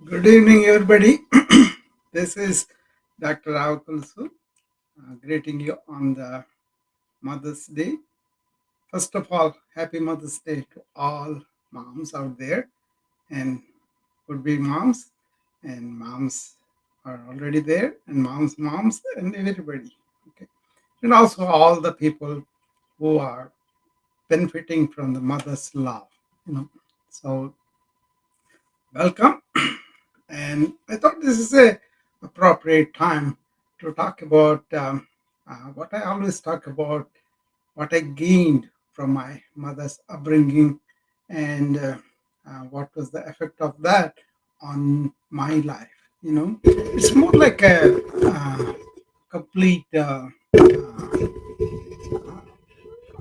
Good evening, everybody. This is Dr. Rao Kulsu, greeting you on the Mother's Day. First of all, happy Mother's Day to all moms out there and would be moms, and moms are already there, and moms, and everybody. Okay, and also all the people who are benefiting from the mother's love. You know, so welcome. And I thought this is a appropriate time to talk about what I always talk about, what I gained from my mother's upbringing, and what was the effect of that on my life. It's more like a complete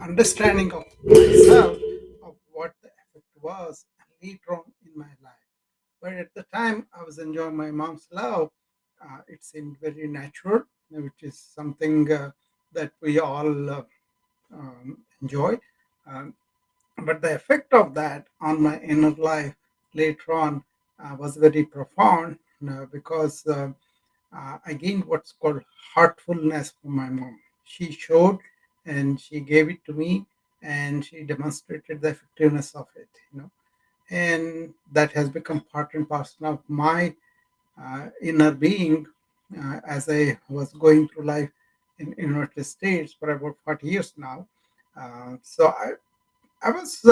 understanding of myself of what the effect was later on in my life. But at the time, I was enjoying my mom's love. It seemed very natural, which is something that we all enjoy. Um, but the effect of that on my inner life later on was very profound because I gained what's called heartfulness from my mom. She showed and she gave it to me, and she demonstrated the effectiveness of it. And that has become part and parcel of my inner being as I was going through life in United States for about 40 years now. So I was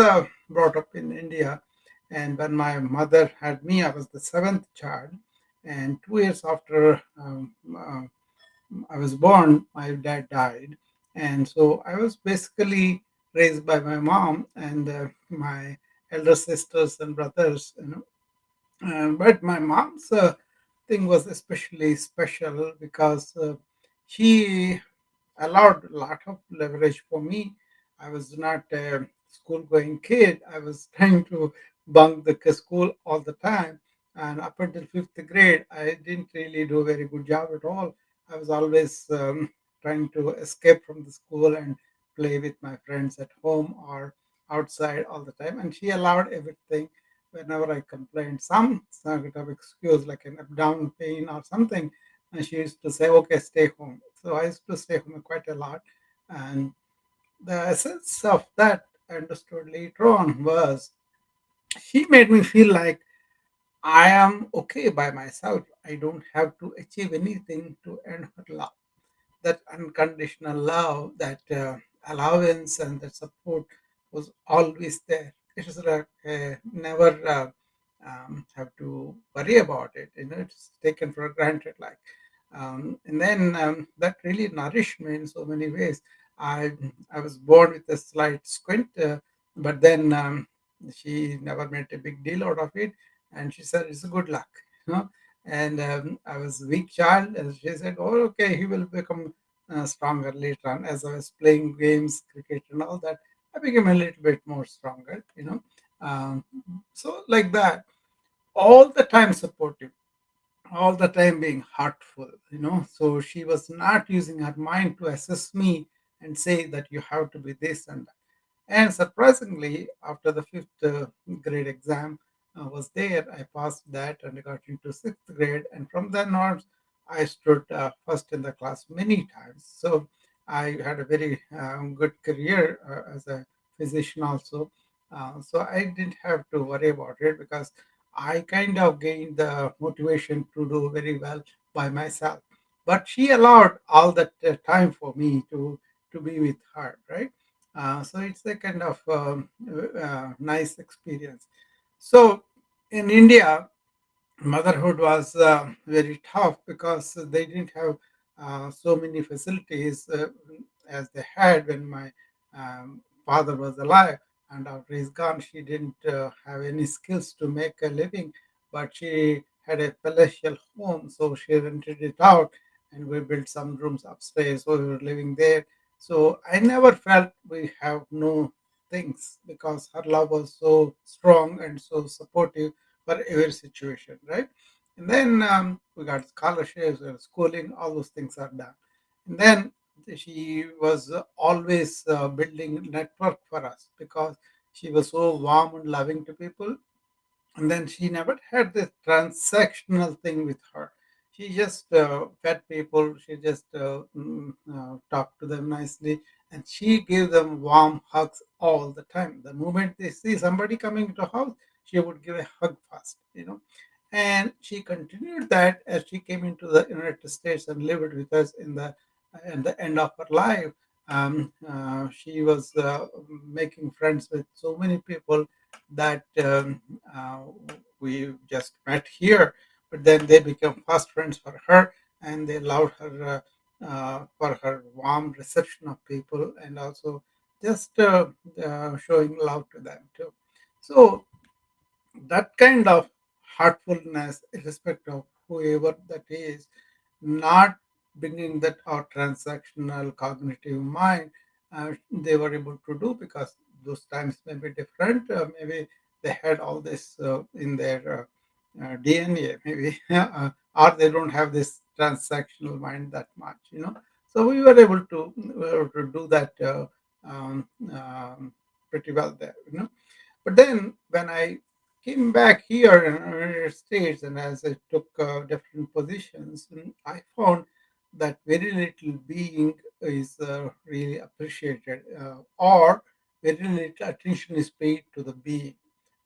brought up in India, and when my mother had me, I was the seventh child. And 2 years after I was born, my dad died. And so I was basically raised by my mom and my elder sisters and brothers. But my mom's thing was especially special because she allowed a lot of leverage for me. I was not a school going kid. I was trying to bunk the school all the time. And up until fifth grade, I didn't really do a very good job at all. I was always trying to escape from the school and play with my friends at home or outside all the time. And she allowed everything. Whenever I complained, some sort of excuse like an abdominal pain or something, and she used to say, "Okay, stay home." So I used to stay home quite a lot, and the essence of that I understood later on was she made me feel like I am okay by myself. I don't have to achieve anything to earn her love. That unconditional love, that allowance, and that support was always there. It is like never have to worry about it. It's taken for granted. And then that really nourished me in so many ways. I I was born with a slight squint, but then she never made a big deal out of it, and she said it's a good luck, you know. And I was a weak child, and she said, "Oh, okay, he will become stronger later on." As I was playing games, cricket, and all that, I became a little bit more stronger. Um, so like that, all the time supportive, all the time being heartful. So she was not using her mind to assess me and say that you have to be this and that. And surprisingly, after the fifth grade exam was there, I passed that and I got into sixth grade. And from then on, I stood first in the class many times. So I had a very good career as a physician also. So I didn't have to worry about it because I kind of gained the motivation to do very well by myself. But she allowed all that time for me to be with her, right? So it's a kind of nice experience. So in India, motherhood was very tough because they didn't have so many facilities as they had when my father was alive. And after he's gone, she didn't have any skills to make a living, but she had a palatial home, so she rented it out, and we built some rooms upstairs, so we were living there. So I never felt we have no things because her love was so strong and so supportive for every situation, right? And then we got scholarships and schooling, all those things are done. And then she was always building network for us because she was so warm and loving to people. And then she never had this transactional thing with her. She just fed people. She just talked to them nicely, and she gave them warm hugs all the time. The moment they see somebody coming to house, she would give a hug first, and she continued that as she came into the United States and lived with us in the end of her life. She was making friends with so many people that uh, we just met here, but then they became fast friends for her, and they loved her for her warm reception of people, and also just showing love to them too. So that kind of heartfulness, irrespective of whoever that is, not bringing that our transactional cognitive mind, they were able to do because those times may be different. Maybe they had all this in their DNA, maybe, or they don't have this transactional mind that much. So we were able to do that pretty well there. But then when I came back here in the United States and as I took different positions, I found that very little being is really appreciated, or very little attention is paid to the being.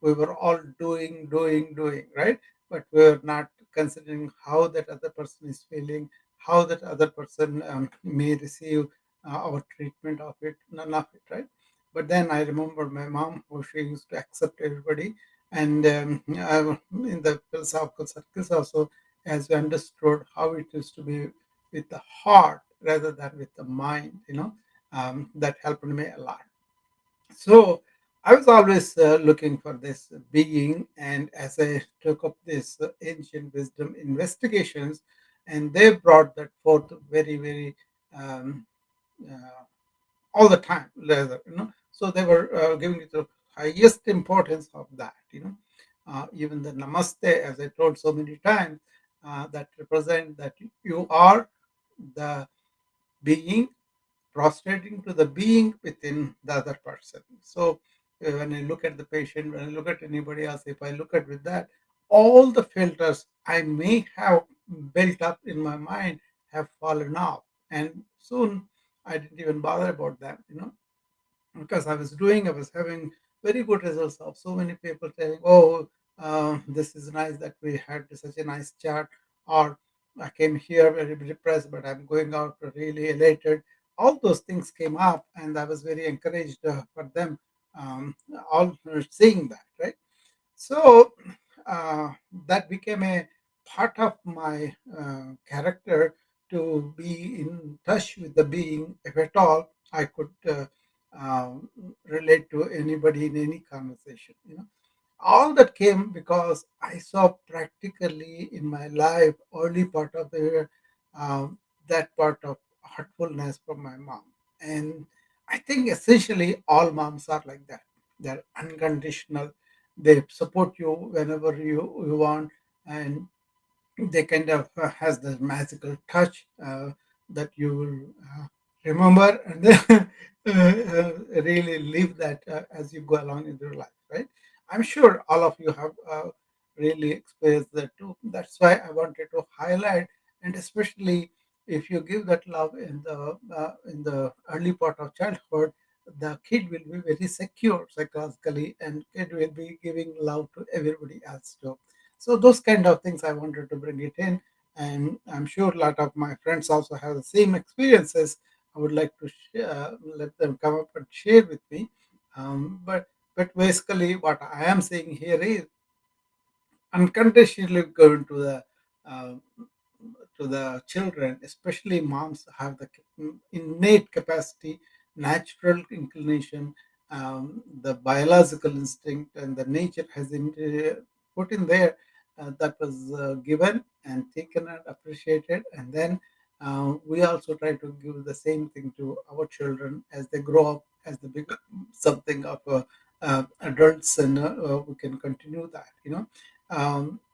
We were all doing, doing, doing, right? But we were not considering how that other person is feeling, how that other person may receive our treatment of it, none of it, right? But then I remember my mom, how she used to accept everybody. And in the philosophical circles also, as we understood how it used to be with the heart rather than with the mind, that helped me a lot. So I was always looking for this being, and as I took up this ancient wisdom investigations, and they brought that forth very, very um, uh, all the time so they were giving it the highest importance of that. Even the namaste, as I told so many times, that represent that you are the being prostrating to the being within the other person. So when I look at the patient, when I look at anybody else, if I look at with that, all the filters I may have built up in my mind have fallen off, and soon I didn't even bother about them, because I was having very good results of so many people telling, "Oh, this is nice that we had such a nice chat," or "I came here very depressed, but I'm going out really elated." All those things came up, and I was very encouraged for them, all seeing that, right? So uh, that became a part of my character to be in touch with the being, if at all I could relate to anybody in any conversation. All that came because I saw practically in my life early part of the year, that part of heartfulness from my mom. And I think essentially all moms are like that. They're unconditional. They support you whenever you want, and they kind of has the magical touch that you will remember, and then really live that as you go along in your life, right? I'm sure all of you have really experienced that too. That's why I wanted to highlight, and especially if you give that love in the early part of childhood, the kid will be very secure psychologically, and kid will be giving love to everybody else too. So those kind of things I wanted to bring it in, and I'm sure a lot of my friends also have the same experiences. I would like to let them come up and share with me. But basically, what I am saying here is unconditionally going uh, to the children, especially moms, have the innate capacity, natural inclination, the biological instinct, and the nature has put in there, that was given and taken and appreciated. And then we also try to give the same thing to our children as they grow up, as they become something of adults, and we can continue that.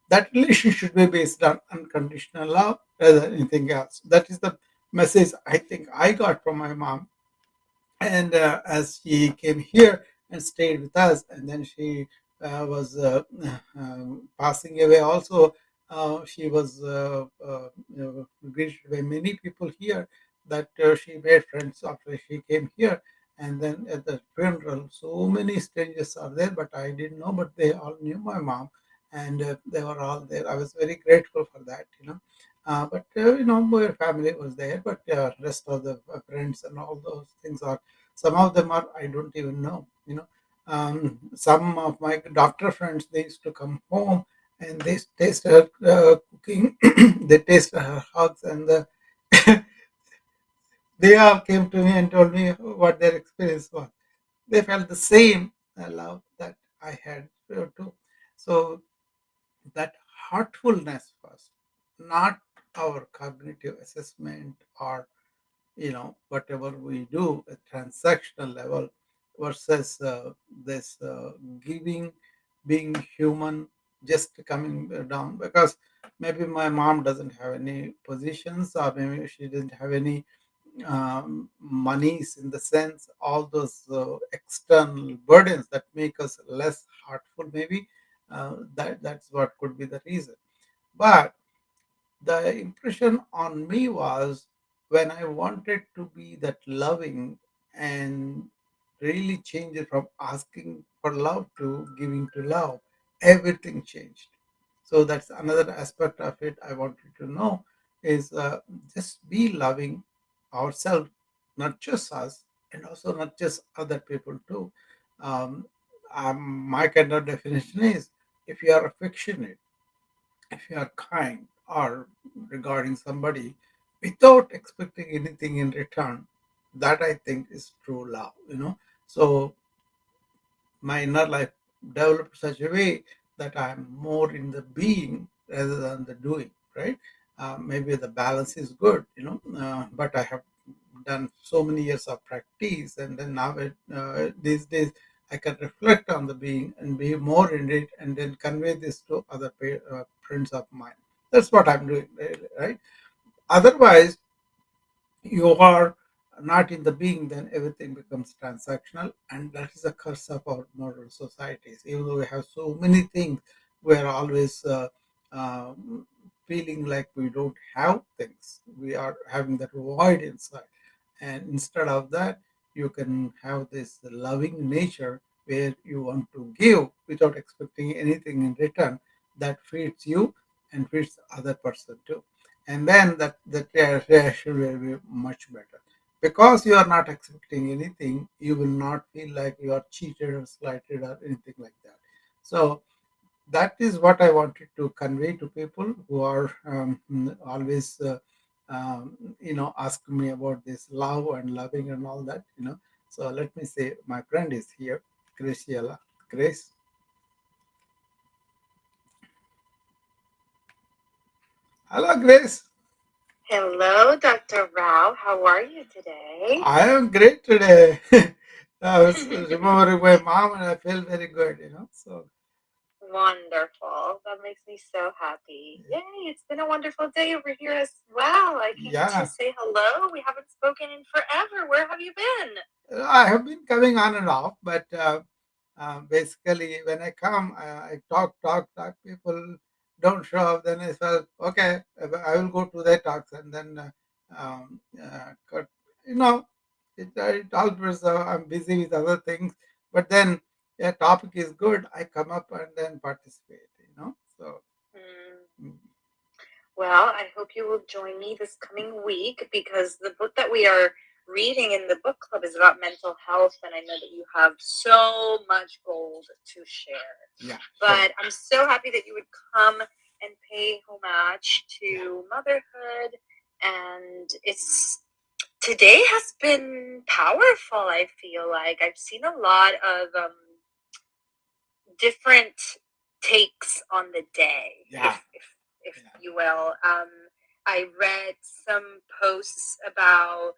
That relationship should be based on unconditional love rather than anything else. That is the message I think I got from my mom. And as she came here and stayed with us, and then she was passing away also, she was greeted by many people here, that she made friends after she came here. And then at the funeral, so many strangers are there, but I didn't know, but they all knew my mom, and they were all there. I was very grateful for that, but my family was there, but rest of the friends and all those things are, some of them are I don't even know. Some of my doctor friends, they used to come home and they taste her cooking, they taste her hugs, and they all came to me and told me what their experience was. They felt the same love that I had too. So that heartfulness first, not our cognitive assessment or whatever we do at transactional level, versus this giving, being human, just coming down, because maybe my mom doesn't have any positions, or maybe she didn't have any monies, in the sense, all those external burdens that make us less heartful, maybe that's what could be the reason. But the impression on me was, when I wanted to be that loving and really change it from asking for love to giving to love, everything changed. So that's another aspect of it I wanted to know, is just be loving ourselves, not just us, and also not just other people too. Um, my kind of definition is, if you are affectionate, if you are kind, or regarding somebody without expecting anything in return, that I think is true love. So my inner life developed such a way that I'm more in the being rather than the doing, right? Maybe the balance is good, but I have done so many years of practice, and then now these days I can reflect on the being and be more in it, and then convey this to other friends of mine. That's what I'm doing, right? Otherwise, you are not in the being, then everything becomes transactional, and that is a curse of our modern societies. Even though we have so many things, we are always feeling like we don't have things. We are having that void inside, and instead of that, you can have this loving nature where you want to give without expecting anything in return, that feeds you and feeds the other person too. And then that reaction will be much better, because you are not expecting anything. You will not feel like you are cheated or slighted or anything like that. So that is what I wanted to convey to people who are always ask me about this love and loving and all that. So let me say, my friend is here, Graciela. Grace. Hello, Grace. Hello, Dr. Rao. How are you today? I am great today. I was remembering my mom and I feel very good. So, Wonderful. That makes me so happy. Yay, it's been a wonderful day over here as well. I came to yeah, say hello. We haven't spoken in forever. Where have you been? I have been coming on and off, but basically, when I come, I talk, talk, talk. People don't show up. Then I felt, okay, I will go to their talks, and then, you know, it always, I'm busy with other things. But then, yeah, topic is good. I come up and then participate. So, Hmm. mm, Well, I hope you will join me this coming week because the book that we are reading in the book club is about mental health, and I know that you have so much gold to share. yeah, sure. But I'm so happy that you would come and pay homage Yeah, to motherhood. And today has been powerful. I feel like I've seen a lot of different takes on the day, yeah, if yeah, you will. I read some posts about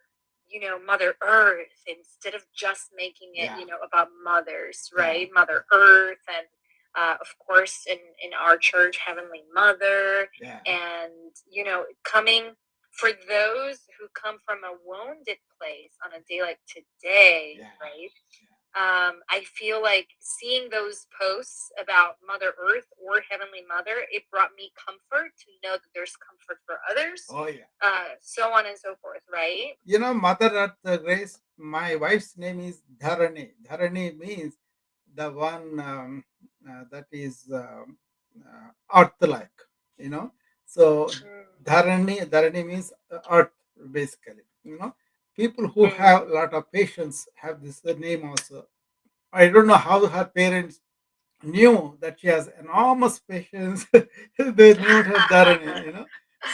Mother Earth instead of just making it yeah, about mothers, yeah, right? Mother Earth, and of course in our church, Heavenly Mother, yeah, and coming for those who come from a wounded place on a day like today, yeah, right? I feel like seeing those posts about Mother Earth or Heavenly Mother, it brought me comfort to know that there's comfort for others, Oh yeah. so on and so forth, right? Mother Earth, Grace, my wife's name is Dharani. Dharani means the one that is earth-like, you know. So Mm, Dharani means earth, basically. People who mm. have a lot of patience have this name also. I don't know how her parents knew that she has enormous patience. They named her Dharani,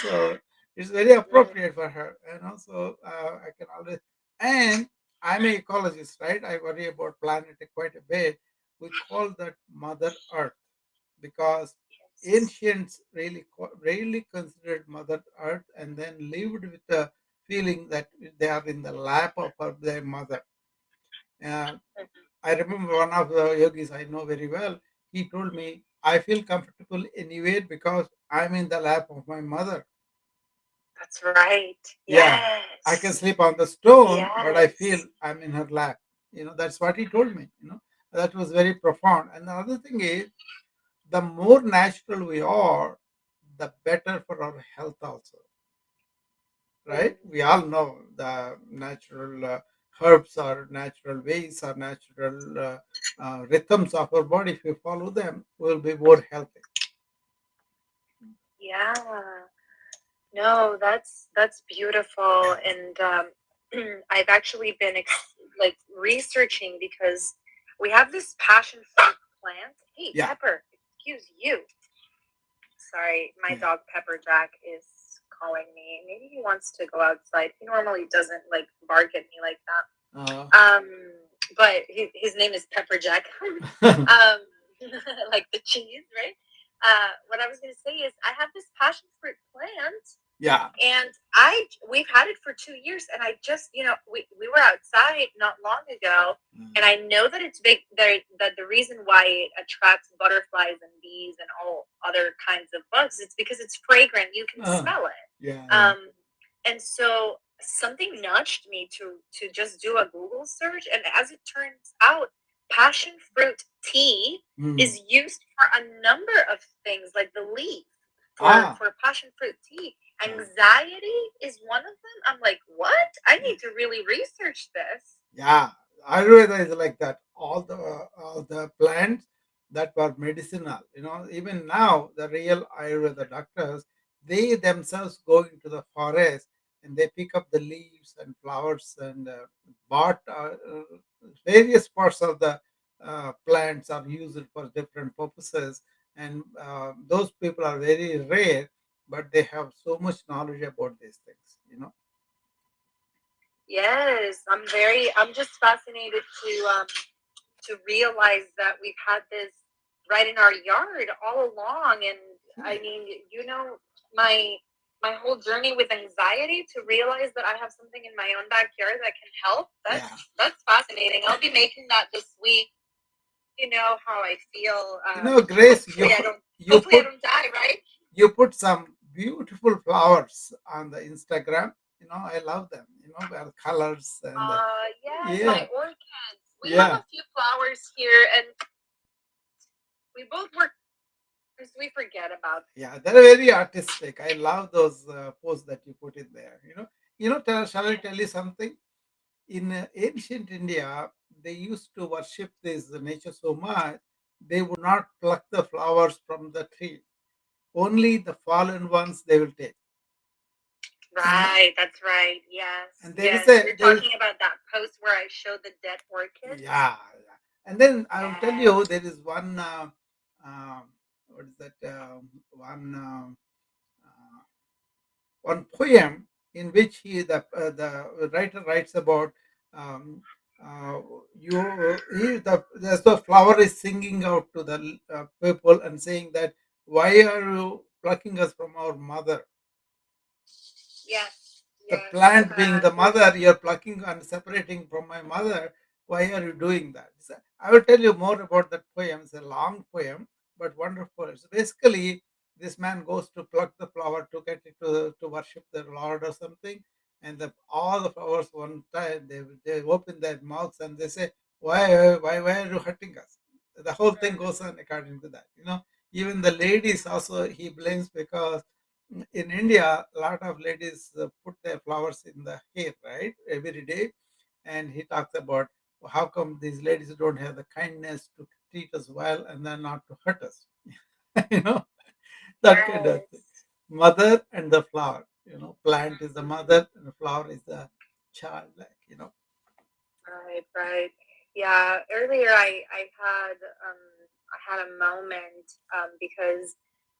So it's very Mm, appropriate for her, So I can always, and I'm an ecologist, right? I worry about planet quite a bit. We call that Mother Earth because yes. ancients really considered Mother Earth and then lived with the feeling that they are in the lap of their mother. Uh, Mhm. I remember one of the yogis I know very well. He told me, I feel comfortable anywhere because I'm in the lap of my mother. That's right. Yeah, I can Yes. sleep on the stone, but I feel Yes. I'm in her lap. That's what he told me. That was very profound. And the other thing is, the more natural we are, the better for our health also, right? Mm, We all know the natural herbs or natural ways or natural rhythms of our body. If we follow them, we'll be more healthy. yeah. No, that's beautiful, and I've actually been like researching because we have this passion fruit plant. Hey, Yeah, Pepper, excuse you. Sorry, my yeah. dog Pepper Jack is calling me. Maybe he wants to go outside. He normally doesn't like bark at me like that. Uh, Um, but his name is Pepper Jack. um, like the cheese, right? What I was gonna say is I have this passion fruit plant, yeah. and we've had it for 2 years, and I just we were outside not long ago, and I know that it's big that the reason why it attracts butterflies and bees and all other kinds of bugs, it's because it's fragrant. You can Uh, smell it. yeah, yeah. And so something nudged me to just do a Google search, and as it turns out, passion fruit tea Mm. is used for a number of things, like the leaf Ah, for passion fruit tea. uh, Anxiety is one of them. I'm like, what? I need to really research this. yeah, Ayurveda is like that. All the plants that were medicinal, even now the real Ayurveda doctors, they themselves go into the forest and they pick up the leaves and flowers and bought various parts of the plants are used for different purposes. And those people are very rare, but they have so much knowledge about these things. Yes, I'm just fascinated to realize that we've had this right in our yard all along. And I mean, my my whole journey with anxiety, to realize that I have something in my own backyard that can help, Yeah. that's fascinating. I'll be making that this week. You know how I feel. Grace, Hopefully I don't you hopefully I put don't die, right? you put some beautiful flowers on the Instagram. I love them. Well, colors and Yes, my yeah, orchids. We have yeah, a few flowers here, and we both work, so we forget about. yeah. They're very artistic. I love those posts that you put in there. Shall I tell you something? In ancient India, they used to worship this nature so much. They would not pluck the flowers from the tree. Only the fallen ones they will take. And Right, that's right. Yes, and there is yes. a You're there is talking about that post where I showed the dead orchids. yeah, yeah. And then I will tell Yes. you there is one what is that one poem in which the writer writes about um, uh, the flower is singing out to the people and saying that why are you plucking us from our mother. Yes. The Yes. plant being the mother, you're plucking and separating from my mother. Why are you doing that? I will tell you more about that poem. It's a long poem, but wonderful. So basically, this man goes to pluck the flower to get it to worship the Lord or something. And all the flowers one time they open their mouths and they say, why are you hurting us? The whole thing Mm. goes on according to that. Even the ladies also he blames because in India, a lot of ladies put their flowers in the hair, right, every day, and he talks about how come these ladies don't have the kindness to treat us well and then not to hurt us. you know that kind of thing. Yes. Mother and the flower. Plant is the Mhm. mother and the flower is the child. Right, right. Yeah, earlier I had a moment because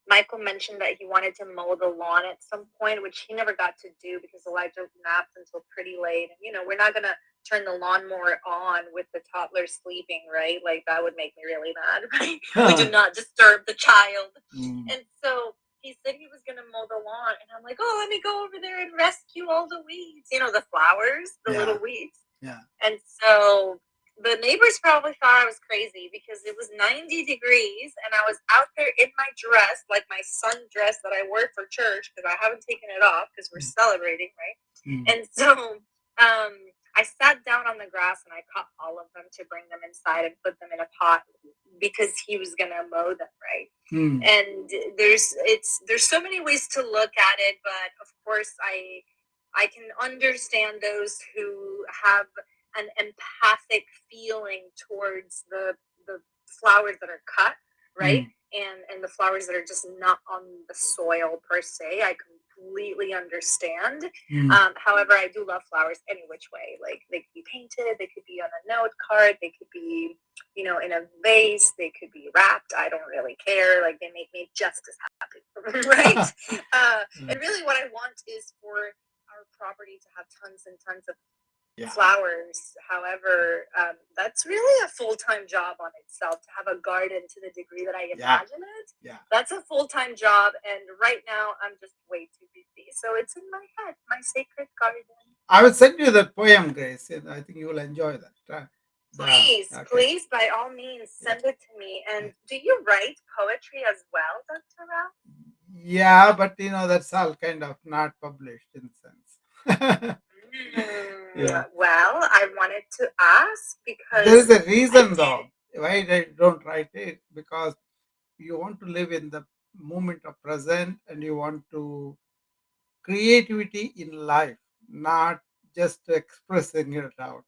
Michael mentioned that he wanted to mow the lawn at some point, which he never got to do because Elijah napped until pretty late. And we're not gonna turn the lawnmower on with the toddler sleeping, right? Like that would make me really mad, right? We do not disturb the child. Mm, And so he said he was gonna mow the lawn, and I'm like, oh, let me go over there and rescue all the weeds, the flowers, the yeah, little weeds. yeah. And so the neighbors probably thought I was crazy because it was 90 degrees and I was out there in my dress, like my sun dress that I wore for church because I haven't taken it off because we're celebrating, right? Mm, And so um, I sat down on the grass and I caught all of them to bring them inside and put them in a pot because he was going to mow them, right? mm, And there's so many ways to look at it, but of course I can understand those who have an empathic feeling towards the flowers that are cut, right? mm, And the flowers that are just not on the soil per se. I completely understand. mm. However, I do love flowers any which way. Like they could be painted, they could be on a note card, they could be, in a vase, they could be wrapped. I don't really care. Like they make me just as happy, right? And really, what I want is for our property to have tons and tons of Yeah, flowers. However, that's really a full time job on itself to have a garden to the degree that I yeah, imagine it. yeah. That's a full time job, and right now I'm just way too busy. So it's in my head, my sacred garden. I will send you that poem, Grace. And I think you will enjoy that. Please, Okay. please, by all means, Yeah. send it to me. Yeah. And do you write poetry as well, Dr. Rao? Yeah, but that's all kind of not published in sense. Yeah. Well, I wanted to ask There is because a I reason did. though why I don't write it, because you want to live in the moment of present and you want to creativity in life, not just expressing it out.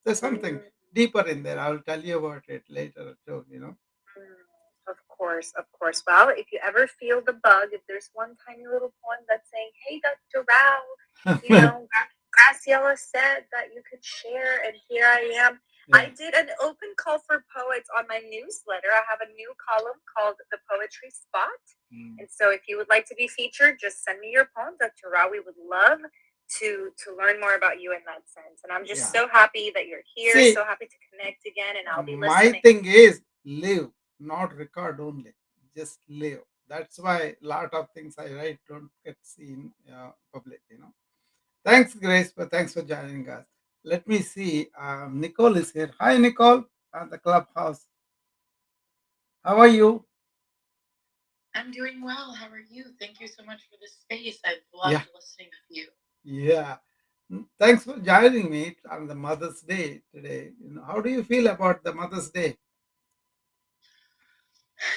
There's something Mm. deeper in there. I'll tell you about it later too. Of course, of course. Well, if you ever feel the bug, if there's one tiny little poem that's saying, "Hey, Dr. Rao, Graciela said that you could share, and here I am." Yeah. I did an open call for poets on my newsletter. I have a new column called The Poetry Spot. Mm. And so if you would like to be featured, just send me your poem, Dr. Rao. We would love to learn more about you in that sense. And I'm just Yeah. so happy that you're here, See, so happy to connect again, and I'll be my listening. thing is live, not record only. Just live. That's why a lot of things I write don't get seen public. Thanks, Grace, but thanks for joining us. Let me see. Nicole is here. Hi, Nicole, on the clubhouse. How are you? I'm doing well. How are you? Thank you so much for this space. I've Yeah, loved listening to you. yeah. Thanks for joining me on the Mother's Day today. How do you feel about the Mother's Day?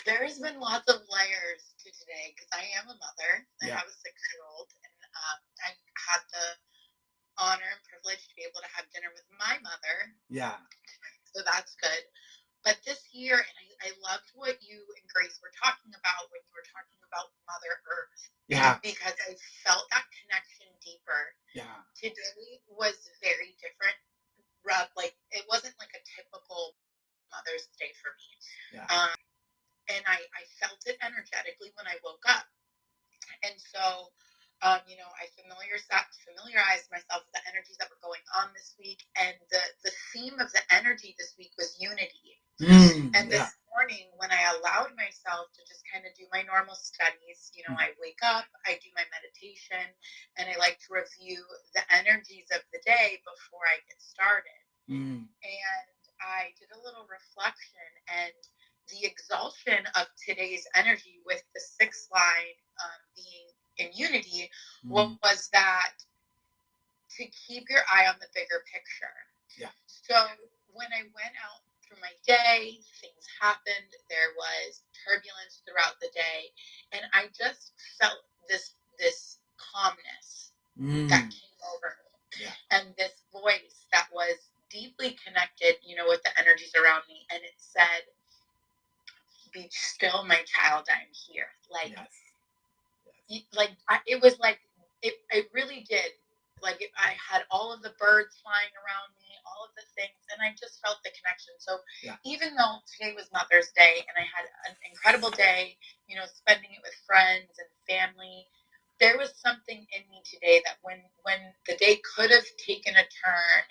There has been lots of layers to today because I am a mother. I Yeah, have a 6-year-old, and I had the honor and privilege to be able to have dinner with my mother. yeah, So that's good. But this year, and I loved what you and Grace were talking about when you were talking about Mother Earth, yeah, because I felt that connection deeper. yeah, Today was very different. Like it wasn't like a typical Mother's Day for me. yeah. And I felt it energetically when I woke up. And so, I familiarized myself with the energies that were going on this week. And the theme of the energy this week was unity. And Yeah. this morning, when I allowed myself to just kind of do my normal studies, I wake up, I do my meditation, and I like to review the energies of the day before I get started. Mm. And I did a little reflection, and the exaltation of today's energy with the sixth line being in unity was that to keep your eye on the bigger picture. Yeah. So when I went out through my day, things happened. There was turbulence throughout the day, and I just felt this calmness that Mm. came over me, Yeah. and this voice that was deeply connected, with the energies around me, and it said, "Be still, my child. I'm here." Yes. Yes. It was like it really did. I had all of the birds flying around me, all of the things, and I just felt the connection. So Yeah. even though today was Mother's Day and I had an incredible day, spending it with friends and family, there was something in me today that when the day could have taken a turn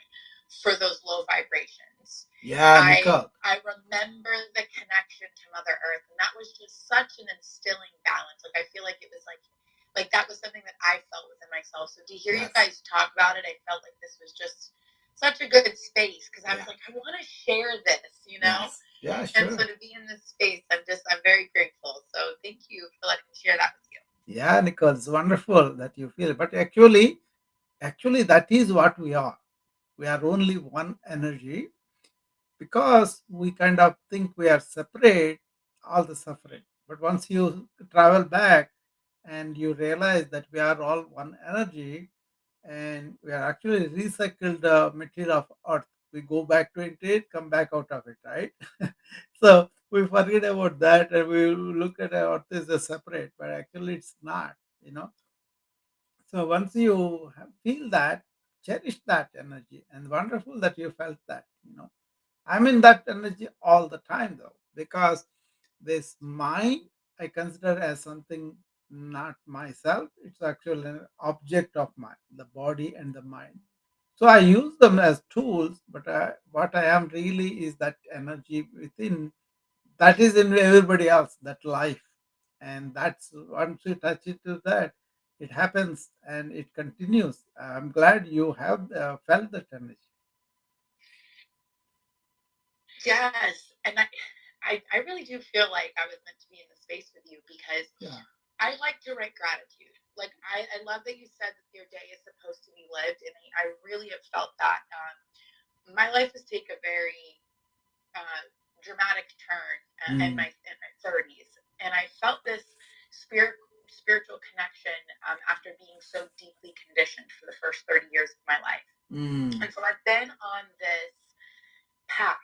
for those low vibrations, Yeah, I Nicole. I remember the connection to Mother Earth, and that was just such an instilling balance. Like I feel like it was like that was something that I felt within myself. So to hear you Yes. guys talk about it, I felt like this was just such a good space because I was Yeah. like, I want to share this. Yes. Yeah, And so sure. to be in this space, I'm very grateful. So thank you for letting me share that with you. Yeah, Nicole, it's wonderful that you feel. But actually, that is what we are. We are only one energy because we kind of think we are separate, all the suffering. But once you travel back and you realize that we are all one energy and we are actually recycled material of earth, we go back to it, come back out of it, right? So we forget about that and we look at earth as a separate, but actually it's not, you know. So once you feel that, cherish that energy, and wonderful that you felt that, you know. I'm in that energy all the time though, because this mind I consider as something not myself. It's actually an object of mine, the body and the mind. So I use them as tools, but what I am really is that energy within that is in everybody else, that life. And that's once you touch it to that, it happens and it continues. I'm glad you have felt that energy. Yes, and I really do feel like I was meant to be in the space with you because Yeah. I like to write gratitude. Like I love that you said that your day is supposed to be lived, and I really have felt that. My life has taken a very uh, dramatic turn Mm. in my 30s, and I felt this spiritual connection after being so deeply conditioned for the first 30 years of my life. Mm. And so I've been on this path.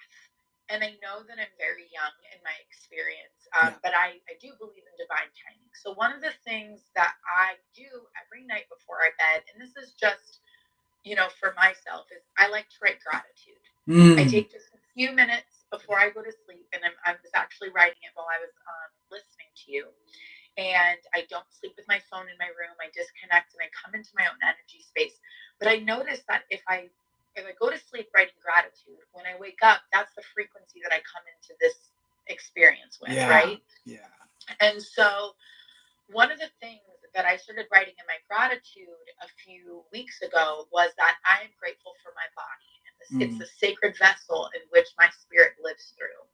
And I know that I'm very young in my experience, Yeah. but I do believe in divine timing. So, one of the things that I do every night before I bed, and this is just, for myself, is I like to write gratitude. I Mm. take just a few minutes before I go to sleep, and I was actually writing it while I was listening to you. And I don't sleep with my phone in my room. I disconnect and I come into my own energy space. But I notice that if I go to sleep writing gratitude, when I wake up, that's the frequency that I come into this experience with, Yeah. right? Yeah. And so one of the things that I started writing in my gratitude a few weeks ago was that I am grateful for my body. And it's Mm. the sacred vessel in which my spirit lives through.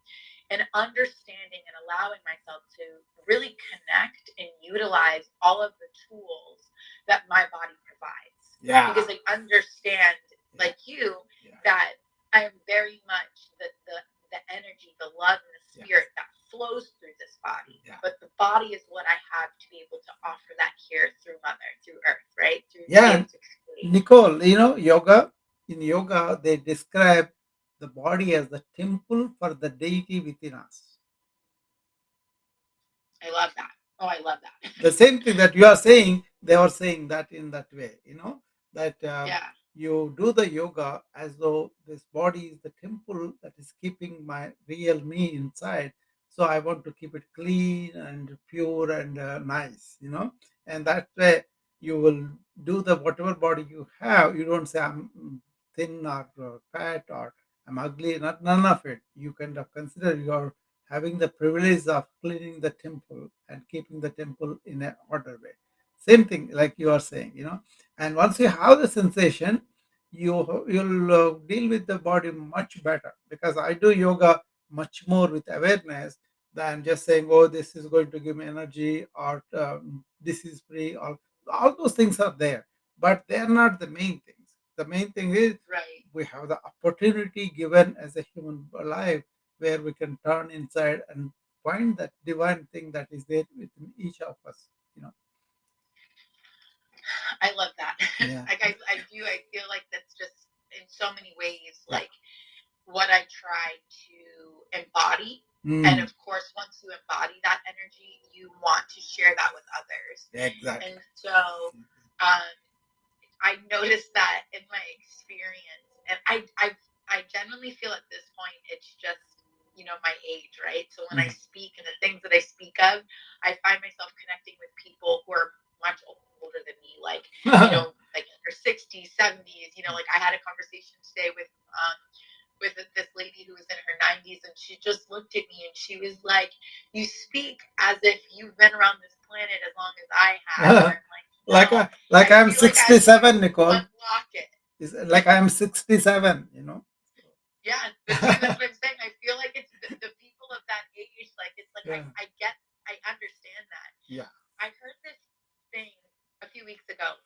And understanding and allowing myself to really connect and utilize all of the tools that my body provides. Yeah. Because I understand, Yeah. like you, Yeah. that I am very much the energy, the love, and the Yeah. spirit that flows through this body. Yeah. But the body is what I have to be able to offer that here through Mother, through Earth, right? Through to be Yeah. able to create. Nicole, you know, yoga, in yoga, they describe the body as the temple for the deity within us. I love that. Oh, I love that. The same thing that you are saying, they are saying that in that way, you know, that Yeah. you do the yoga as though this body is the temple that is keeping my real me inside. So I want to keep it clean and pure and nice, you know, and that way you will do the whatever body you have. You don't say I'm thin or fat or I'm ugly, not none of it. You kind of consider your having the privilege of cleaning the temple and keeping the temple in an order way. Same thing, like you are saying, you know. And once you have the sensation, you'll deal with the body much better because I do yoga much more with awareness than just saying, "Oh, this is going to give me energy," or "This is free," or all those things are there, but they are not the main things. the main thing is Right. we have the opportunity given as a human life where we can turn inside and find that divine thing that is there within each of us. You know. I love that. Yeah. Like I do. I feel like that's just in so many ways Yeah. like what I try to embody. And Mm, of course, once you embody that energy, you want to share that with others. exactly. And so, um, I noticed that in my experience, and I genuinely feel at this point it's just my age, right? So when I Mhm. speak and the things that I speak of, I find myself connecting with people who are much older than me, like in their 60s, 70s. Like I had a conversation today with this lady who was in her 90s, and she just looked at me and she was like, "You speak as if you've been around this planet as long as I have," and I'm like, "No, Like I I'm feel like I've only 67, Nicole. unlock it." Is like I'm 67. You know. Yeah, but see, that's what I'm saying. I feel like it's the people of that age. Like it's like Yeah. I understand that. Yeah. I heard this thing a few weeks ago,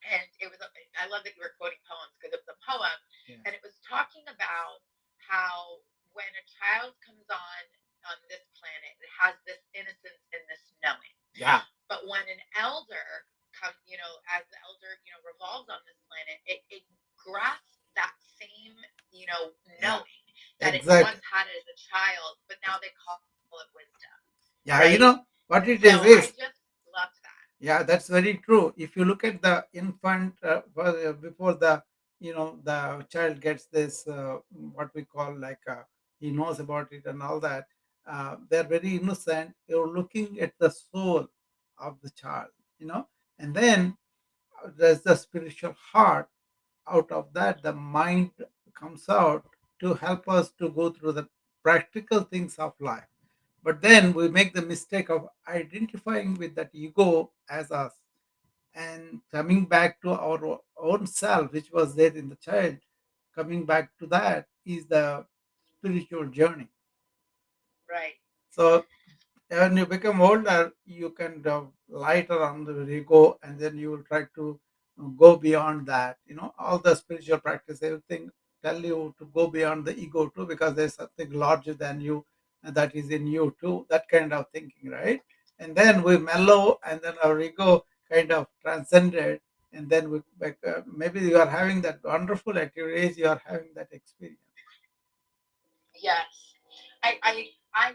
and it was. I love that you were quoting poems because it was a poem, Yeah. and it was talking about how when a child comes on this planet, it has this innocence and this knowing. Yeah. But when an elder comes, as the elder, revolves on this planet, it grasps that same, Yeah. knowing that it Exactly. once had as a child, but now they call it wisdom, Yeah. You right? know what And it so I is. just loved that. Yeah, that's very true. If you look at the infant before the the child gets this what we call like he knows about it and all that, they're very innocent. You're looking at the soul of the child, and then there's the spiritual heart. Out of that, the mind comes out to help us to go through the practical things of life. But then we make the mistake of identifying with that ego as us and coming back to our own self, which was there in the child. Coming back to that is the spiritual journey. Right. So when you become older, you can lighter on the ego, and then you will try to go beyond that. All the spiritual practice, everything tell you to go beyond the ego too, because there's something larger than you and that is in you too. That kind of thinking, right? And then we mellow, and then our ego kind of transcended, and then we maybe you are having that wonderful at your age, you are having that experience. Yes. I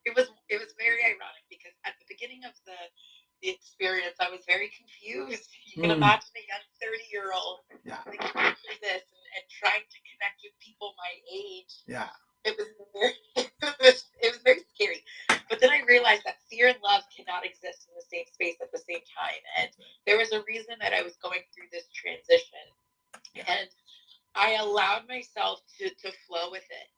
it was very ironic because at the beginning of the experience I was very confused. You can Mm, imagine a young 30-year-old yeah, like going through this and trying to connect with people my age. yeah, It was very it was very scary. But then I realized that fear and love cannot exist in the same space at the same time. And there was a reason that I was going through this transition. yeah, And I allowed myself to flow with it.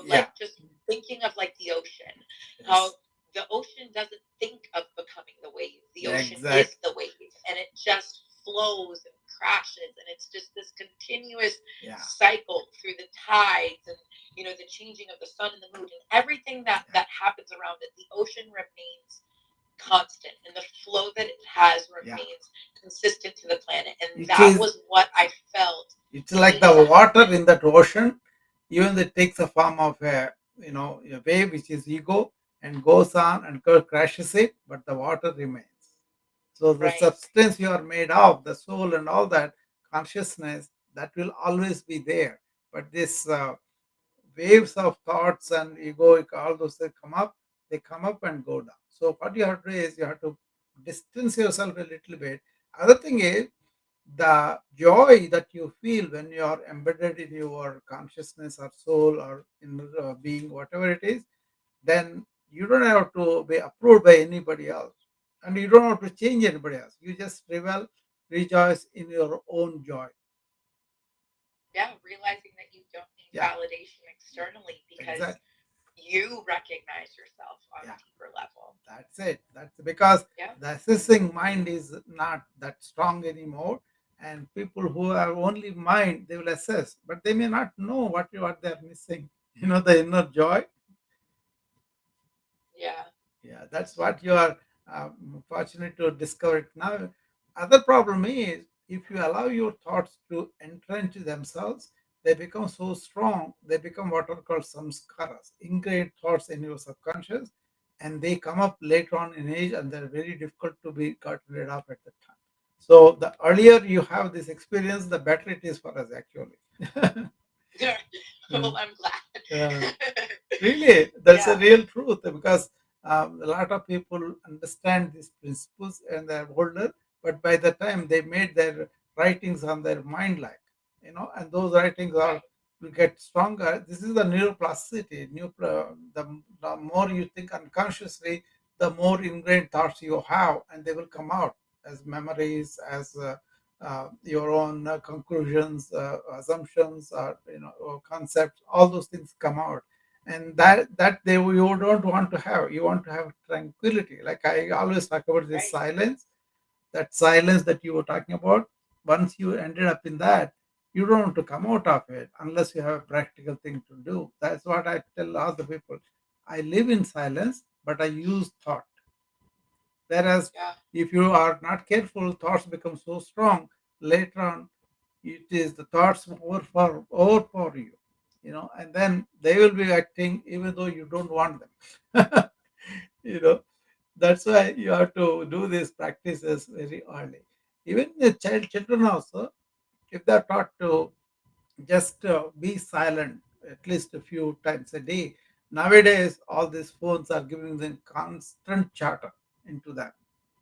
yeah. Like just thinking of like the ocean, Yes. how the ocean doesn't think of becoming the wave. The ocean is Exact. the wave, and it just flows and crashes, and it's just this continuous Yeah. cycle through the tides and the changing of the sun and the moon and everything Yeah. that happens around it. The ocean remains constant, and the flow that it has Yeah. remains consistent to the planet, and It that is. was what I felt It's like needed the to water happen. in that ocean. Even it takes a form of a wave, which is ego, and goes on and crashes it, but the water remains. So the Right. substance you are made of, the soul and all that consciousness, that will always be there. But this waves of thoughts and egoic, all those they come up and go down. So what you have to do is you have to distance yourself a little bit. Other thing is the joy that you feel when you are embedded in your consciousness or soul or in being, whatever it is, then you don't have to be approved by anybody else, and you don't have to change anybody else. You just revel, rejoice in your own joy. Yeah, realizing that you don't need Yeah, validation externally because exactly. you recognize yourself on Yeah. a deeper level. That's it. That's because Yeah. the assessing mind is not that strong anymore. And people who have only mind, they will assess, but they may not know what they're missing. The inner joy. Yeah. Yeah, that's what you are fortunate to discover it now. Other problem is if you allow your thoughts to entrench themselves, they become so strong, they become what are called samskaras, ingrained thoughts in your subconscious, and they come up later on in age and they're very difficult to be got rid of at the time. So the earlier you have this experience, the better it is for us actually. Well, I'm Yeah. glad. Really, that's a Yeah, real truth because a lot of people understand these principles and they're older, but by the time they made their writings on their mind, like and those writings are right. will get stronger. This is the neuroplasticity. The more you think unconsciously, the more ingrained thoughts you have, and they will come out as memories, as your own conclusions, assumptions, or concepts. All those things come out, and that they you don't want to have. You want to have tranquility. Like I always talk about this Right. silence. That silence that you were talking about. Once you ended up in that, you don't want to come out of it unless you have a practical thing to do. That's what I tell other people. I live in silence, but I use thought. Whereas Yeah. if you are not careful, thoughts become so strong. Later on, it is the thoughts overpower you, and then they will be acting even though you don't want them. you know, that's why you have to do these practices very early. Even the children also, if they're taught to just be silent at least a few times a day. Nowadays, all these phones are giving them constant chatter into them.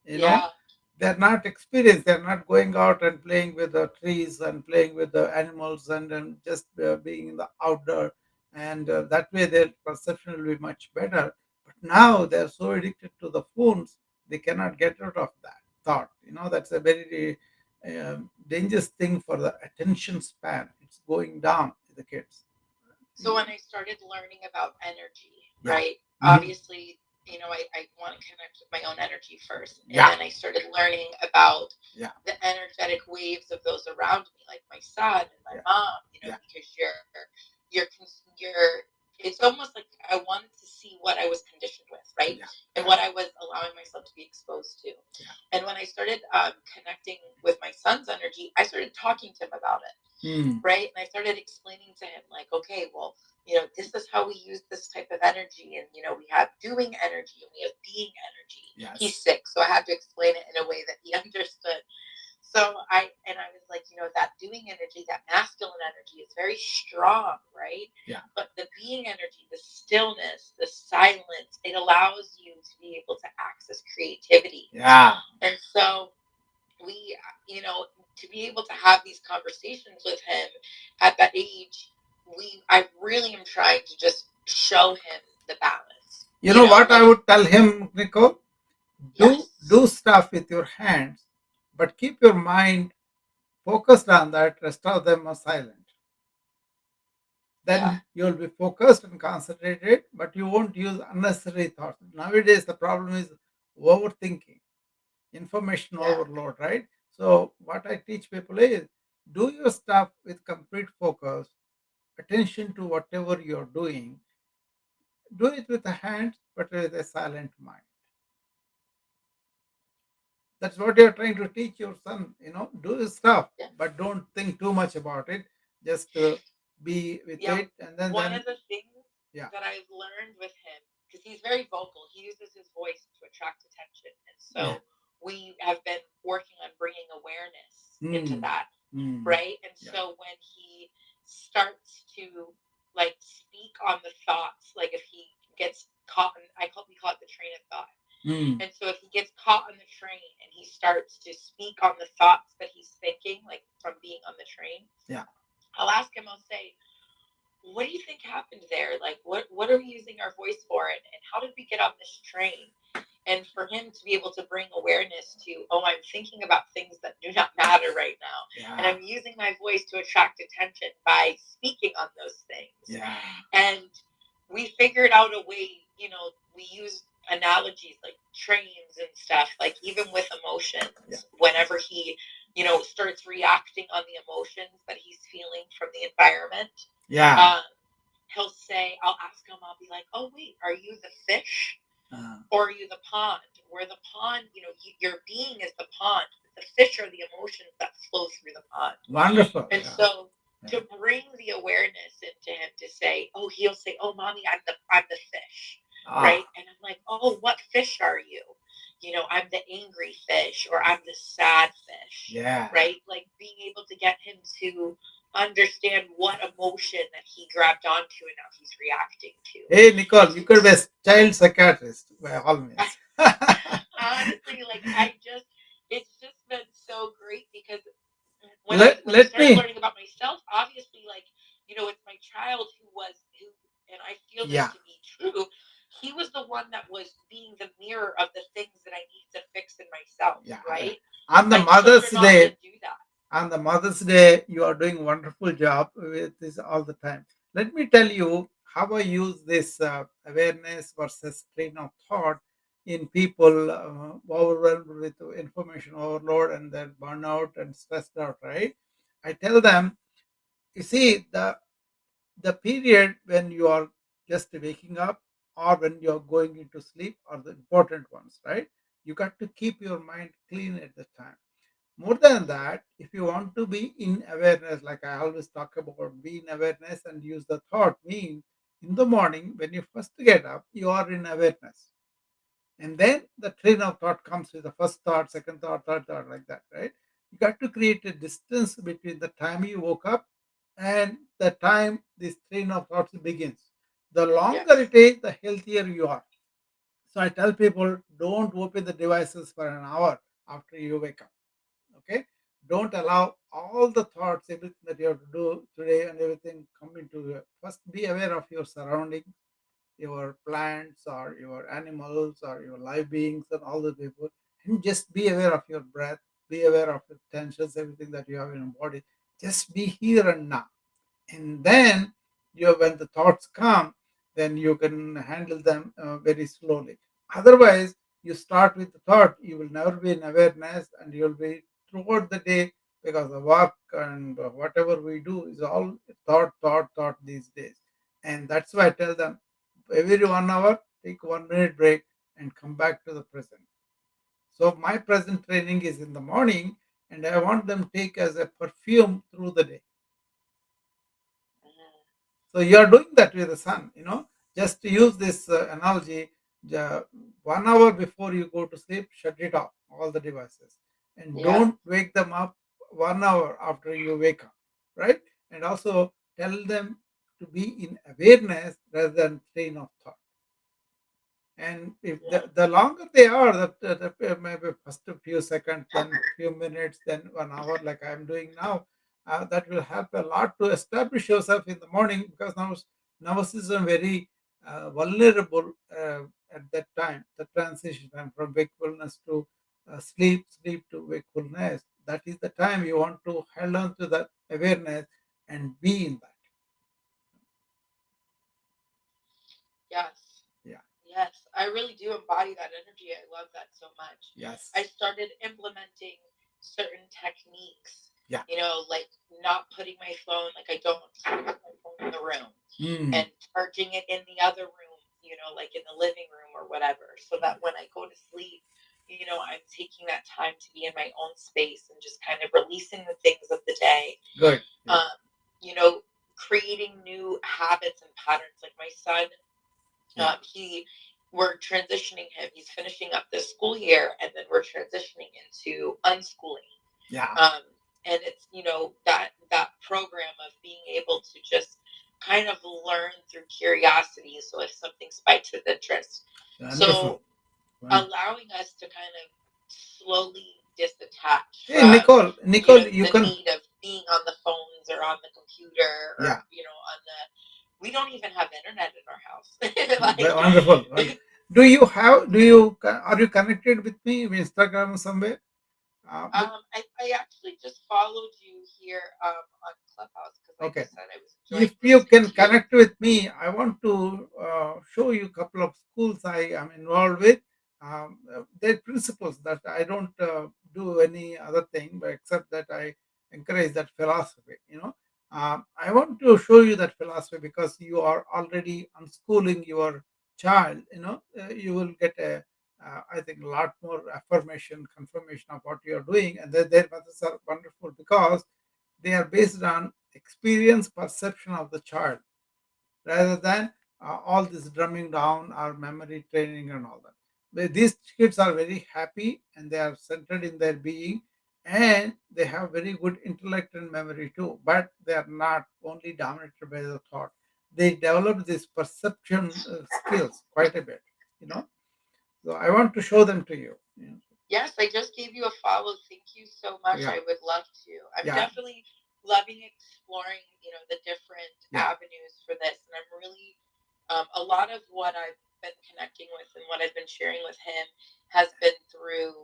You know, Yeah. they're not experienced. They're not going out and playing with the trees and playing with the animals and just being in the outdoor. And that way, their perception will be much better. But now they're so addicted to the phones, they cannot get out of that thought. That's a very dangerous thing for the attention span. It's going down with the kids. So when I started learning about energy, Yeah. right? Mhm. Obviously, I want to connect with my own energy first. And Yeah. then I started learning about Yeah. the energetic waves of those around me, like my son and my Yeah. mom, Yeah. because it's almost like I wanted to see what I was conditioned with, right? Yeah. And Yeah. what I was allowing myself to be exposed to. Yeah. And when I started connecting with my son's energy, I started talking to him about it, Mm. right? And I started explaining to him, like, okay, well, this is how we use this type of energy. And, we have doing energy and we have being energy. He's Yes. 6, so I had to explain it in a way that he understood. So I was like, that doing energy, that masculine energy is very strong, right? Yeah. But the being energy, the stillness, the silence, it allows you to be able to access creativity. Yeah. And so we, to be able to have these conversations with him at that age, I really am trying to just show him the balance, You know what I like, would tell him, Nico? Do yes, stuff with your hands, but keep your mind focused on that. Rest of them are silent. yeah, Then you'll be focused and concentrated, but you won't use unnecessary thoughts. Nowadays, the problem is overthinking, information yeah. overload, right? So, what I teach people is do your stuff with complete focus, attention to whatever you're doing. Do it with the hands, but with a silent mind. That's what you're trying to teach your son. Do his stuff, Yes. but don't think too much about it. Just be with Yeah, it, and then one of the things yeah, that I've learned with him, because he's very vocal, he uses his voice to attract attention. And yeah. so we have been working on bringing awareness into Mm, that, mm, right? And yeah. so when he starts to like speak on the thoughts, like if he gets caught in, we call it the train of thought. Mm, And so if he gets caught on the train and he starts to speak on the thoughts that he's thinking, like from being on the train, yeah. I'll ask him, I'll say, what do you think happened there? Like, what are we using our voice for? And how did we get on this train? And for him to be able to bring awareness to, oh, I'm thinking about things that do not matter right now. And Yeah. I'm using my voice to attract attention by speaking on those things. Yeah. And we figured out a way, we use analogies like trains and stuff, like even with Yeah. emotions, whenever he, starts reacting on the emotions that he's feeling from the environment, Yeah. um, he'll say, I'll ask him, I'll be like, oh, wait, are you the fish? Uh, Or are you the pond? Where the pond, your being is the pond, but the fish are the emotions that flow through the pond. Wonderful. And Yeah. so Yeah. to bring the awareness into him to say, oh, he'll say, oh, mommy, I'm the fish, Ah. right? And I'm like, oh, what fish are you? You know, I'm the angry fish, or I'm the sad fish, Yeah. right? Like being able to get him to understand what emotion that he grabbed onto and now he's reacting to. Hey, Nicole, you could be a It's child psychiatrist by all means. honestly, like it's just been so great because when I let, when I let started me, learning about myself, obviously, like it's my child who, and I feel this yeah, to be true. He was the one that was being the mirror of the things that I need to fix in myself, yeah. right? On the My Mother's children Day, often do that. you are doing wonderful job with this all the time. Let me tell you how I use this awareness versus train of thought in people overwhelmed with information overload and then burnout and stressed out, right? I tell them, you see, the period when you are just waking up or when you're going into sleep are the important ones, right? You got to keep your mind clean at the time. More than that, if you want to be in awareness, like I always talk about, be in awareness and use the thought, means in the morning when you first get up, you are in awareness. And then the train of thought comes with the first thought, second thought, third thought, like that, right? You got to create a distance between the time you woke up and the time this train of thoughts begins. The longer Yes. it is, the healthier you are. So I tell people, don't open the devices for an hour after you wake up. Okay, don't allow all the thoughts, everything that you have to do today and everything come into you. First be aware of your surroundings, your plants or your animals or your live beings and all the people, and just be aware of your breath, be aware of your tensions, everything that you have in your body. Just be here and now. And then when the thoughts come, then you can handle them very slowly. Otherwise, you start with the thought, you will never be in awareness, and you'll be throughout the day, because the work and whatever we do is all thought these days. And that's why I tell them, every 1 hour take 1 minute break and come back to the present. So my present training is in the morning, and I want them to take as a perfume through the day. Mhm. So you are doing that with the sun, Just to use this analogy, uh, 1 hour before you go to sleep, shut it off, all the devices, and Yeah. don't wake them up 1 hour after you wake up, right? And also tell them to be in awareness rather than train of thought. And if Yeah. the longer they are, maybe first a few seconds, then few minutes, then 1 hour, like I'm doing now, that will help a lot to establish yourself in the morning, because now nervous system very vulnerable at that time. The transition time from wakefulness to sleep to wakefulness. That is the time you want to hold on to that awareness and be in that. Yes. Yeah. Yes, I really do embody that energy. I love that so much. Yes. I started implementing certain techniques, Yeah. like not putting my phone, like I don't keep my phone in the room Mm. and charging it in the other room, like in the living room or whatever, so that when I go to sleep, I'm taking that time to be in my own space and just kind of releasing the things of the day. Good. Yeah. Um, you know, creating new habits and patterns. Like my son, Yeah. he we're transitioning him. He's finishing up this school year, and then we're transitioning into unschooling. Yeah. Um, and it's that program of being able to just kind of learn through curiosity. So if something spikes with interest, Wonderful. so Wonderful. allowing us to kind of slowly disattach Hey, from Nicole, you the can. need of being on the phones or on the computer or Yeah, on the we don't even have internet in our house. wonderful. Do you have? Are you connected with me with Instagram somewhere? I actually just followed you here on Clubhouse because, like I Okay. said, I was If enjoying you listening can to you. connect with me, I want to show you a couple of schools I am involved with. Their principles that I don't do any other thing, but except that I encourage that philosophy. I want to show you that philosophy because you are already unschooling your child. You will get a I think a lot more affirmation, confirmation of what you are doing. And their methods are wonderful because they are based on experience, perception of the child, rather than all this drumming down or memory training and all that. These kids are very happy and they are centered in their being, and they have very good intellect and memory too, but they are not only dominated by the thought. They develop this perception skills quite a bit, you know. So I want to show them to you. Yes, I just gave you a follow. Thank you so much. Yeah, I would love to. I'm yeah, definitely loving exploring, the different yeah. avenues for this, and I'm really a lot of what I've been connecting with and what I've been sharing with him has been through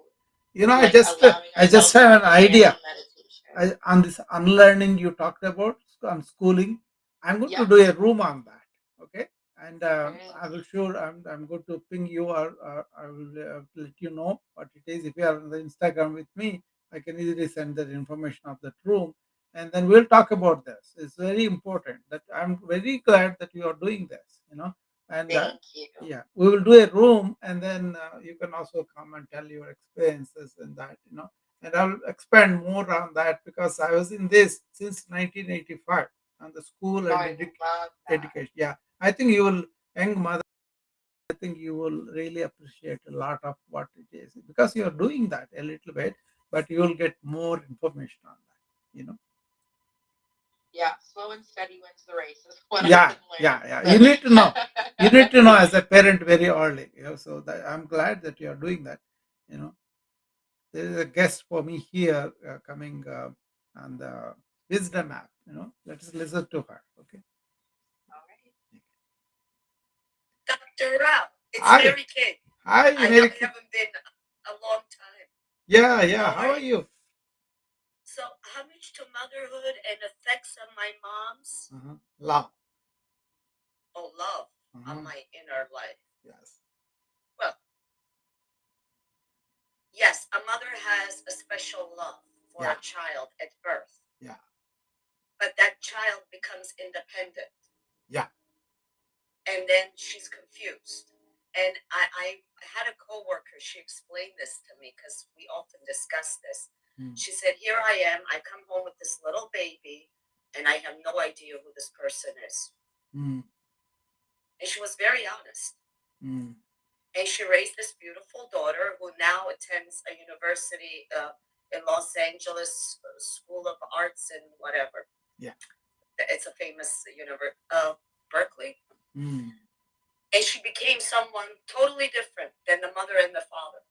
like allowing I just ourselves to have an understand idea. through meditation. On this unlearning you talked about on schooling. I'm going to Yeah, do a room on that. Okay, and really. I will sure I'm going to ping you, or I will let you know what it is. If you are on the Instagram with me, I can easily send that information of that room, and then we'll talk about this. It's very important that I'm very glad that you are doing this. And Thank you. yeah, we will do a room, and then you can also come and tell your experiences and that. And I'll expand more on that because I was in this since 1985 on the school Oh, and I love that. education. Yeah, I think you will, young mother, I think you will really appreciate a lot of what it is because you're doing that a little bit, but you will get more information on that. Yeah, slow and steady wins the race is what I've Yeah, been learning. yeah, yeah. So You need to know. You need to know as a parent very early. So that I'm glad that you are doing that. You know, there is a guest for me here coming on the wisdom app. Let us listen to her. Okay. all right. Dr. Rao, it's Hi. Mary Kay. Hi, I Mary. haven't been a long time. Yeah, yeah. How How are are you? you? So, homage to motherhood and effects on my mom's, Love. love on Uh-huh. my inner life. Yes. Well, yes, a mother has a special love for Yeah. a child at birth, Yeah. but that child becomes independent, Yeah. and then she's confused. And I had a coworker, she explained this to me because we often discuss this. Mm. She said, here I am, I come home with this little baby, and I have no idea who this person is. Mm. And she was very honest. Mm. And she raised this beautiful daughter who now attends a university in Los Angeles, School of Arts and whatever. Yeah. It's a famous university, Berkeley. Mm. And she became someone totally different than the mother and the father.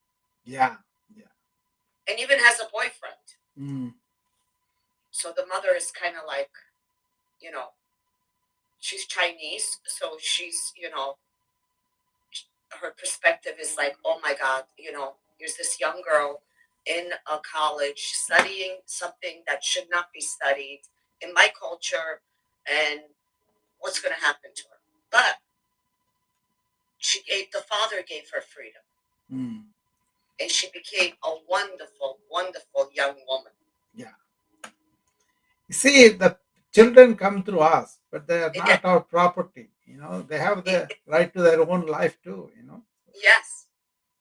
Yeah. Yeah. And even has a boyfriend. Mm. So the mother is kind of like, you know, she's Chinese. So she's, her perspective is like, oh my God, here's this young girl in a college studying something that should not be studied in my culture. And what's going to happen to her? But the father gave her freedom. Mm. And she became a wonderful, wonderful young woman. Yeah. See, the children come through us, but they are not our property. They have the right to their own life too. Yes.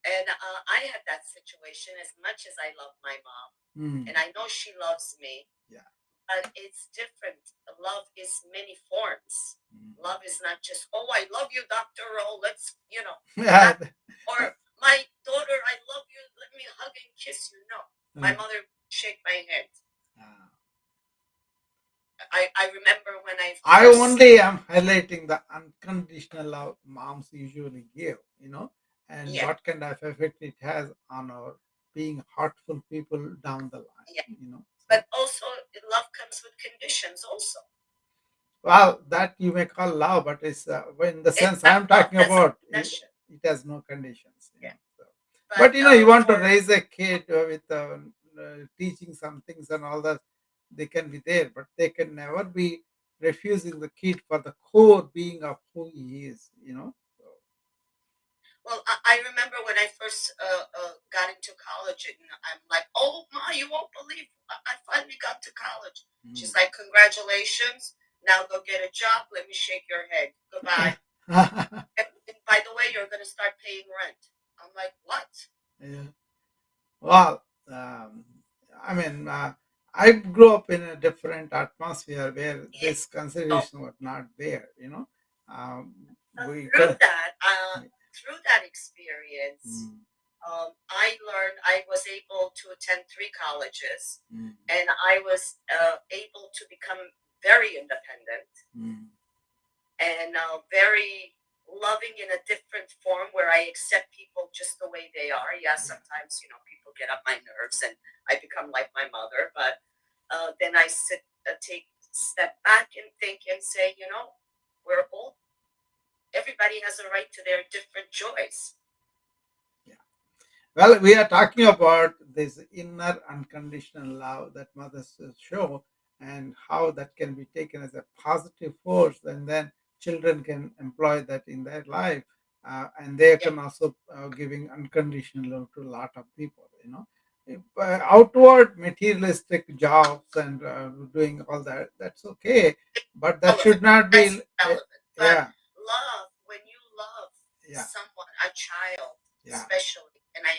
And I had that situation as much as I love my mom. Mm. And I know she loves me. Yeah. But it's different. Love is many forms. Mm. Love is not just, oh, I love you, Dr. Roll. Let's, Yeah. or my daughter, I love you. Let me hug and kiss you. No. My mother shake my hand. I remember when I only am highlighting the unconditional love moms usually give, and Yeah. what kind of effect it has on our being heartful people down the line. Yeah. So, But also, love comes with conditions also. well, that you may call love, but it's in the sense I'm talking about, it has no conditions. Yeah. So. But you want to raise a kid with teaching some things and all that, they can be there, but they can never be refusing the kid for the core being of who he is. So, well, I remember when I first got into college, and I'm like, "Oh, Ma, you won't believe I finally got to college." She's like, "Congratulations! Now go get a job. Let me shake your head. Goodbye." And by the way, you're going to start paying rent. I'm like, what? Yeah. Well, I mean, I grew up in a different atmosphere where Yeah. this consideration was not there. Um, we Through can. that, experience, Mm, I learned I was able to attend 3 colleges, mm, and I was able to become very independent mm. and very loving in a different form where I accept people just the way they are. Yeah, sometimes people get up my nerves and I become like my mother, but then I take step back and think and say, we're all everybody has a right to their different joys. Yeah. Well, we are talking about this inner unconditional love that mothers show and how that can be taken as a positive force, and then children can employ that in their life. And they Yeah, can also giving unconditional love to a lot of people. If, outward materialistic jobs and doing all that, that's okay, but that should relevant. not That's be. relevant. But Yeah, love, when you love yeah, someone, a child, yeah. especially, and I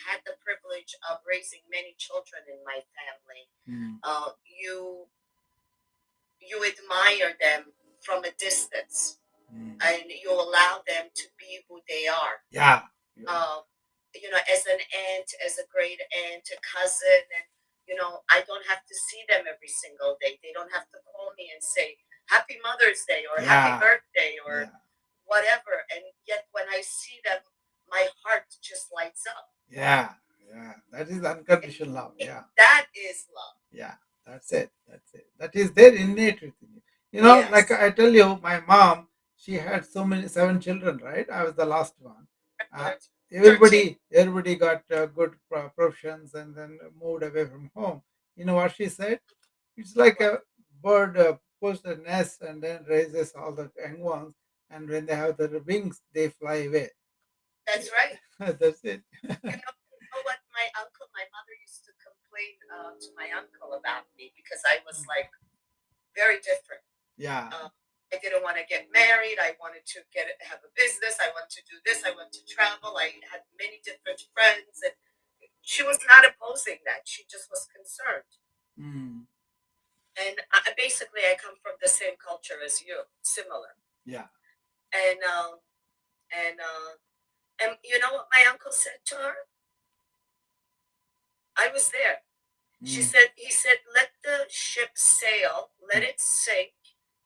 had the privilege of raising many children in my family. Mm, You admire them from a distance, mm. and you allow them to be who they are. Yeah, yeah, Um, as an aunt, as a great aunt, a cousin, and I don't have to see them every single day. They don't have to call me and say Happy Mother's Day or Happy yeah, Birthday or yeah. whatever. And yet, when I see them, my heart just lights up. Yeah, yeah, that is It, unconditional love. Yeah, that is love. yeah, that's it. That's it. That is there innate within you. Like Yes. I tell you, my mom, she had so many 7 children, right? I was the last one. Uh, 13. everybody got good professions and then moved away from home. You know what she said? It's like What? a bird puts a nest and then raises all the young ones, and when they have their wings, they fly away. That's right. That's it. You know what? My mother used to complain to my uncle about me because I was like very different. Yeah, Um, I didn't want to get married. I wanted to have a business. I wanted to do this. I wanted to travel. I had many different friends, and she was not opposing that. She just was concerned. mm, And basically, I come from the same culture as you, similar. yeah. And and you know what my uncle said to her? I was there. Mm, He said, let the ship sail, let it sink,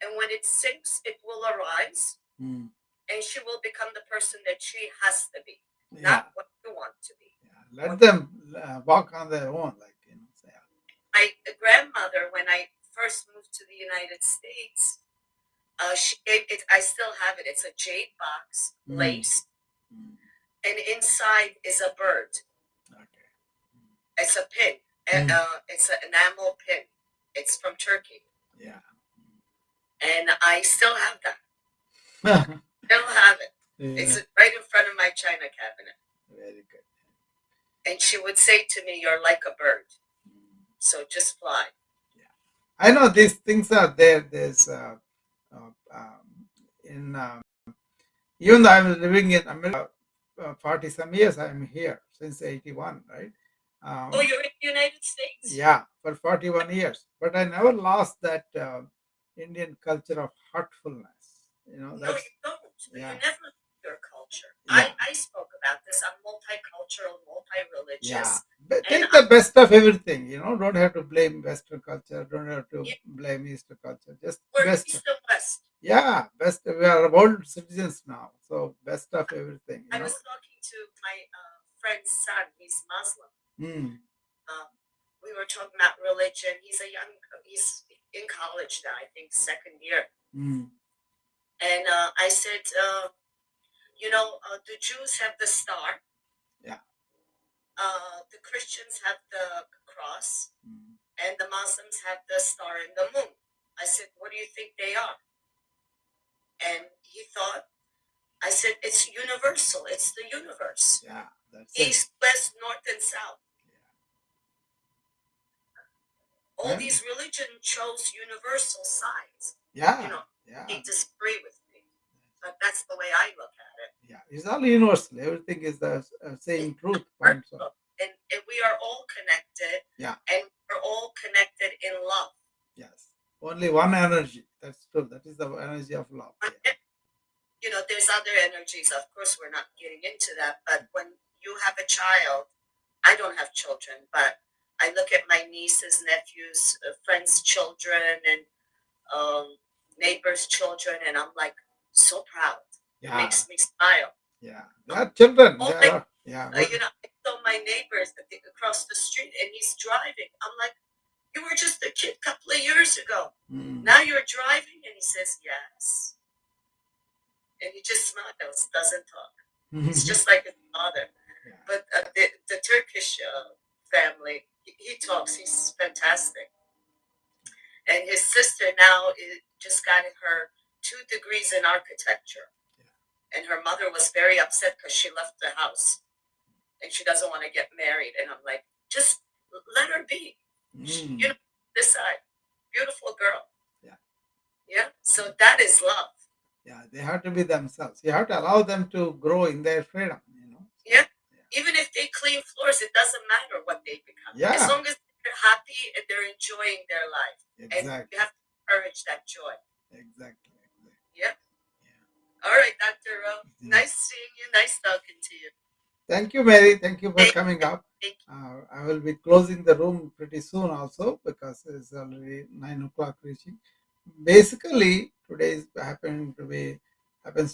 and when it sinks, it will arise, mm, and she will become the person that she has to be, yeah, not what you want to be. yeah. Let What them walk on their own, like say. my grandmother, when I first moved to the United States, she gave it. I still have it. It's a jade box, Mm, lace, mm, and inside is a bird. okay. It's a pin. Mm, It's an enamel pin. It's from Turkey, yeah. and I still have that. Yeah. Still have it. It's right in front of my china cabinet. Very good. And she would say to me, "You're like a bird, Mm, so just fly." yeah. I know these things are there. There's in even though I was living in America 40 some years, I'm here since 81, right? Oh, Um, you're in the United States? yeah, for 41 years. But I never lost that Indian culture of heartfulness. No, That's, you don't. You yeah, never leave your culture. yeah, I spoke about this. I'm multicultural, yeah. multi-religious, But and take the best of everything. Don't have to blame Western culture. Don't have to yeah, blame Eastern culture. Just we're best. East and West. Yeah, best. We are world citizens now. So best of everything. I was talking to my friend's son. He's Muslim. Mm, Um, we were talking about religion. He's in college now. I think second year. mm, And I said, the Jews have the star. yeah. The Christians have the cross, Mm. and the Muslims have the star and the moon. I said, what do you think they are? And he thought, I said, it's universal. It's the universe. Yeah, that's it. East, west, north, and south. All Yeah. these religions chose universal signs. Yeah, You yeah, they disagree with me. but that's the way I look at it. Yeah, it's all universal. Everything is the same truth. Points of. And we are all connected. Yeah. And we're all connected in love. Yes. Only one energy. That's true. That is the energy of love. Yeah. You know, there's other energies. Of course, we're not getting into that. But when you have a child, I don't have children, but I look at my nieces, nephews, friends' children, and neighbors' children, and I'm like so proud. Yeah. It makes me smile. Yeah, they are children. Oh, They are, yeah. you know, I saw my neighbors across the street, and he's driving. I'm like, you were just a kid a couple of years ago. Now you're driving, and he says yes, and he just smiles, doesn't talk. He's just like his father. Yeah. But the Turkish family, he talks. He's fantastic. And his sister now just got her 2 degrees in architecture. Yeah. And her mother was very upset because she left the house and she doesn't want to get married. And I'm like, just let her be. You know, this side, beautiful girl. Yeah. Yeah. So that is love. Yeah, they have to be themselves. You have to allow them to grow in their freedom. You know. Yeah. Even if they clean floors, it doesn't matter what they become. Yeah. As long as they're happy and they're enjoying their life. Exactly. And you have to encourage that joy. Exactly. Yeah. Yeah. All right, Dr. Rowe. Nice seeing you. Nice talking to you. Thank you, Mary. Thank you for coming up. I will be closing the room pretty soon also because it's already 9 o'clock reaching. Basically, today happens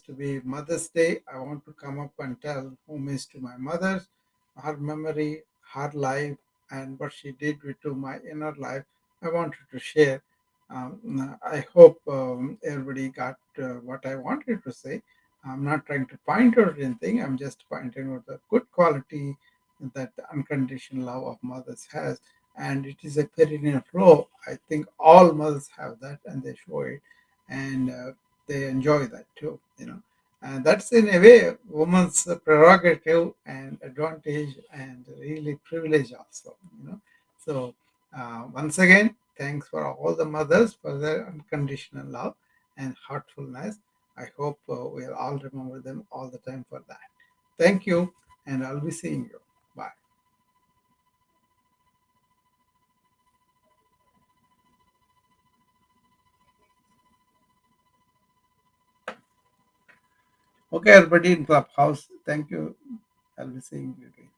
to be Mother's Day. I want to come up and tell homage to my mother, her memory, her life, and what she did to my inner life. I wanted to share. I hope everybody got what I wanted to say. I'm not trying to point out anything. I'm just pointing out the good quality that the unconditional love of mothers has, and it is a perennial flow. I think all mothers have that, and they show it, and they enjoy that too. You know, and that's in a way woman's prerogative and advantage, and really privilege also. You know, so once again, thanks for all the mothers for their unconditional love and heartfulness. I hope we'll all remember them all the time for that. Thank you, and I'll be seeing you. Bye. Okay, everybody in Clubhouse, thank you. I'll be seeing you again.